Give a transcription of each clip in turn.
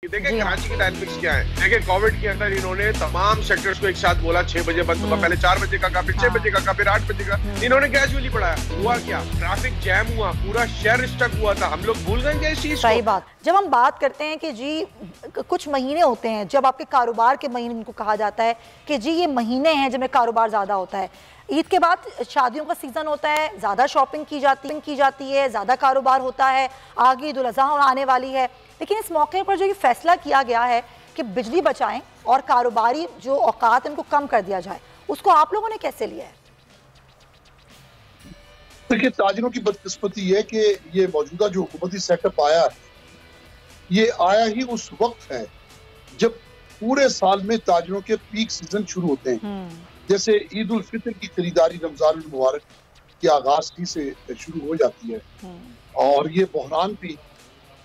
देखिए कराची की डायनेमिक्स क्या है। देखिए कोविड के अंदर इन्होंने तमाम सेक्टर्स को एक साथ बोला 6 बजे बंद होगा, पहले 4 बजे का, फिर 6 बजे का, फिर 8 बजे का। इन्होंने कैजुअली बढ़ाया। हुआ क्या, ट्रैफिक जैम हुआ, पूरा शहर स्टक हुआ था। हम लोग भूल गए क्या इस चीज को? सही बात। जब हम बात करते हैं कि जी कुछ महीने होते हैं जब आपके कारोबार के महीने इनको कहा जाता है कि जी ये महीने हैं जिनमें कारोबार ज़्यादा होता है। ईद के बाद शादियों का सीज़न होता है, ज़्यादा शॉपिंग की जाती है, ज़्यादा कारोबार होता है, आगे ईद उल अज़हा आने वाली है। लेकिन इस मौके पर जो ये फैसला किया गया है कि बिजली बचाएं और कारोबारी जो औकात है उनको कम कर दिया जाए, उसको आप लोगों ने कैसे लिया है? देखिए ताजिरों की बदकिस्मती है कि ये मौजूदा जो हुकूमती सेटअप आया है, ये आया ही उस वक्त है जब पूरे साल में ताजिरों के पीक सीजन शुरू होते हैं। जैसे ईद उल फितर की खरीदारी रमजान मुबारक के आगाज ही से शुरू हो जाती है, और ये बहरान भी,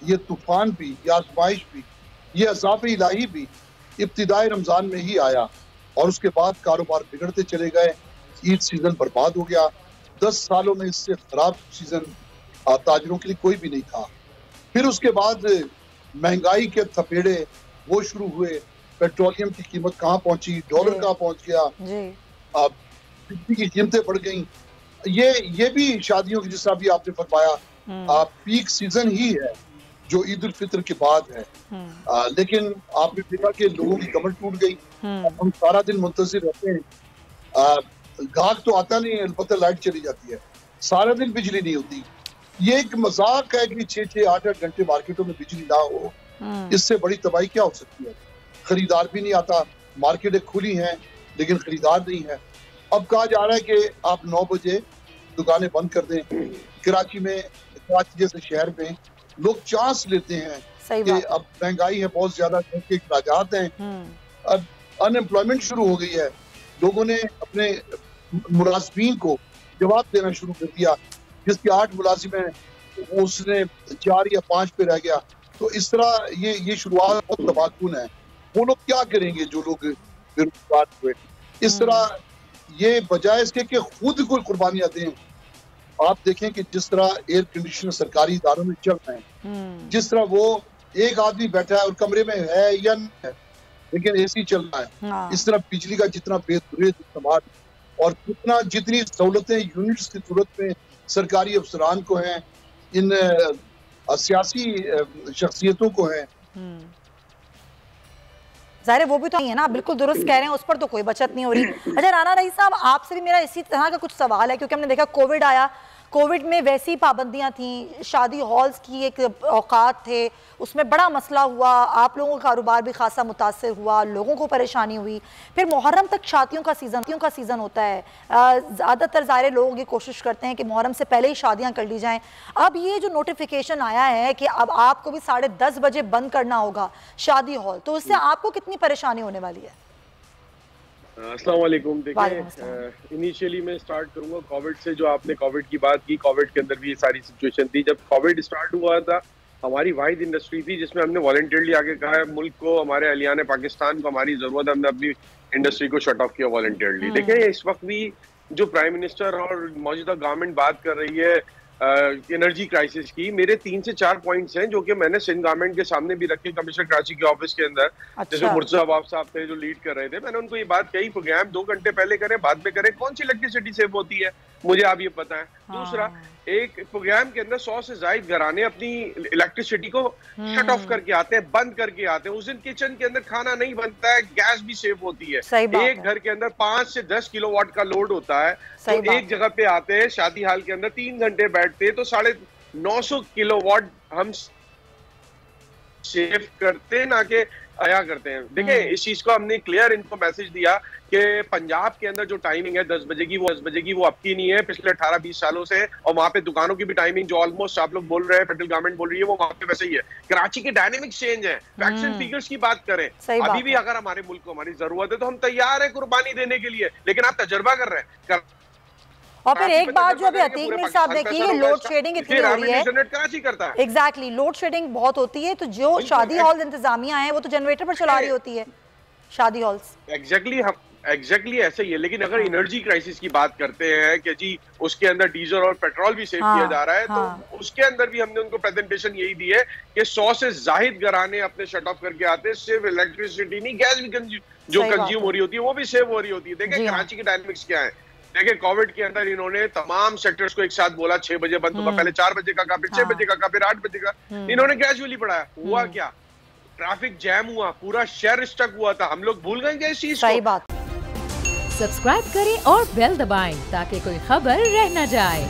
ये तूफान भी, ये आजमाइश भी, ये अज़ाब इलाही भी इब्तिदाई रमजान में ही आया, और उसके बाद कारोबार बिगड़ते चले गए। ईद सीजन बर्बाद हो गया। 10 सालों में इससे खराब सीजन ताजिरों के लिए कोई भी नहीं था। फिर उसके बाद महंगाई के थपेड़े वो शुरू हुए। पेट्रोलियम की कीमत कहाँ पहुंची, डॉलर कहाँ पहुंच गया, बिजली की कीमतें बढ़ गई। ये भी शादियों की, जिस तरह भी आपने फरमाया, पीक सीजन ही है जो ईद उल फितर के बाद है। लेकिन आपने देखा कि लोगों की कमर टूट गई। हम सारा दिन मुंतजिर रहते हैं, गाहक तो आता नहीं है, अलबत्ता लाइट चली जाती है, सारा दिन बिजली नहीं होती। ये एक मजाक है कि 6-6, 8-8 घंटे मार्केटों में बिजली ना हो। इससे बड़ी तबाही क्या हो सकती है? खरीदार भी नहीं आता, मार्केटें खुली हैं लेकिन खरीदार नहीं है। अब कहा जा रहा है कि आप 9 बजे दुकानें बंद कर दें। कराची जैसे शहर में लोग चांस लेते हैं कि अब महंगाई है बहुत ज्यादा, के अखराजात हैं, अब अनएम्प्लॉयमेंट शुरू हो गई है। लोगों ने अपने मुलाजमीन को जवाब देना शुरू कर दिया। जिसके 8 मुलाजिम हैं उसने 4 या 5 पे रह गया। तो इस तरह ये शुरुआत बहुत तबाहकुन है। वो लोग क्या करेंगे जो लोग बेरोजगार हुए? इस तरह ये बजाय इसके कि खुद कोई कुर्बानियां दें। आप देखें कि जिस तरह एयर कंडीशनर सरकारी इदारों में चल रहे हैं, जिस तरह वो एक आदमी बैठा है और कमरे में है या नहीं है लेकिन एसी चल रहा है, इस तरह बिजली का जितना बेतुरेद इस्तेमाल और जितनी सहूलतें यूनिट्स की सूरत में सरकारी अफसरान को हैं, इन सियासी शख्सियतों को हैं, ज़ाहिर वो भी तो नहीं है ना। बिल्कुल दुरुस्त कह रहे हैं, उस पर तो कोई बचत नहीं हो रही। अच्छा राना रईस साहब, आपसे भी मेरा इसी तरह का कुछ सवाल है, क्योंकि हमने देखा कोविड आया, कोविड में वैसी पाबंदियां थी, शादी हॉल्स की एक औकात थे, उसमें बड़ा मसला हुआ, आप लोगों का कारोबार भी खासा मुतासर हुआ, लोगों को परेशानी हुई। फिर मुहर्रम तक शादियों का सीज़न होता है। ज़्यादातर ज़ाहिर लोग ये कोशिश करते हैं कि मुहर्रम से पहले ही शादियाँ कर ली जाएँ। अब ये जो नोटिफिकेशन आया है कि अब आपको भी 10:30 बजे बंद करना होगा शादी हॉल, तो उससे आपको कितनी परेशानी होने वाली है? अस्सलाम वालेकुम। देखिए इनिशियली मैं स्टार्ट करूंगा कोविड से। जो आपने कोविड की बात की, कोविड के अंदर भी ये सारी सिचुएशन थी। जब कोविड स्टार्ट हुआ था, हमारी वाहिद इंडस्ट्री थी जिसमें हमने वॉलंटियरली आगे कहा है मुल्क को, हमारे अलियाने पाकिस्तान को हमारी जरूरत है, हमने अपनी इंडस्ट्री को शट ऑफ किया वॉलंटियरली। देखिए इस वक्त भी जो प्राइम मिनिस्टर और मौजूदा गवर्नमेंट बात कर रही है एनर्जी क्राइसिस की, मेरे 3 से 4 पॉइंट्स हैं जो कि मैंने सिंध गवर्नमेंट के सामने भी रखे, कमिश्नर कराची के ऑफिस के अंदर। जैसे मुर्तजा बाब साहब थे जो लीड कर रहे थे, मैंने उनको ये बात कही, प्रोग्राम 2 घंटे पहले करें, बाद में करें, कौन सी इलेक्ट्रिसिटी सेव होती है मुझे आप ये पता है। दूसरा, एक प्रोग्राम के अंदर 100 से ज्यादा घराने अपनी इलेक्ट्रिसिटी को शट ऑफ करके आते हैं, बंद करके आते हैं। उस दिन किचन के अंदर खाना नहीं बनता है, गैस भी सेव होती है। एक घर के अंदर 5 से 10 किलोवाट का लोड होता है, तो एक जगह पे आते हैं शादी हाल के अंदर 3 घंटे बैठते हैं तो 950 किलोवाट हम सेव करते ना के आया करते हैं। देखिए इस चीज को हमने क्लियर इनको मैसेज दिया कि पंजाब के अंदर जो टाइमिंग है 10 बजे की, वो 10 बजे की वो आपकी नहीं है पिछले 18-20 सालों से। और वहाँ पे दुकानों की भी टाइमिंग जो ऑलमोस्ट आप लोग बोल रहे हैं, फेडरल गवर्नमेंट बोल रही है, वो वहाँ पे वैसे ही है। कराची के डायनेमिक्स चेंज है। वैक्सीन फिगर्स की बात करें, अभी भी अगर हमारे मुल्क को हमारी जरूरत है तो हम तैयार है कुर्बानी देने के लिए, लेकिन आप तजर्बा कर रहे हैं। और फिर एक बात जो अभी अतीक मीर साहब ने की है, लोड शेडिंग इतनी हो रही है। एग्जैक्टली, लोड शेडिंग बहुत होती है, तो जो शादी हॉल इंतजामिया है वो तो जनरेटर पर चला रही होती है शादी हॉल्स। एग्जैक्टली एग्जैक्टली ऐसे ही है। लेकिन अगर एनर्जी क्राइसिस की बात करते हैं कि जी उसके अंदर डीजल और पेट्रोल भी सेव किया जा रहा है, तो उसके अंदर भी हमने उनको प्रेजेंटेशन यही दी है कि 100 से जाहिद घराने अपने शट ऑफ करके आते हैं। सिर्फ इलेक्ट्रिसिटी नहीं, गैस भी जो कंज्यूम हो रही होती है वो भी सेव हो रही होती है। देखिए कराची की डायनेमिक्स क्या है। देखिए कोविड के अंदर इन्होंने तमाम सेक्टर्स को एक साथ बोला 6 बजे बंद होगा, पहले 4 बजे का, फिर 6 बजे का, फिर 8 बजे का। इन्होंने ग्रेजुअली बढ़ाया। हुआ क्या? ट्रैफिक जैम हुआ, पूरा शहर स्टक हुआ था। हम लोग भूल गए क्या इस चीज को? सही बात। सब्सक्राइब करें और बेल दबाएं ताकि कोई खबर रह न जाए।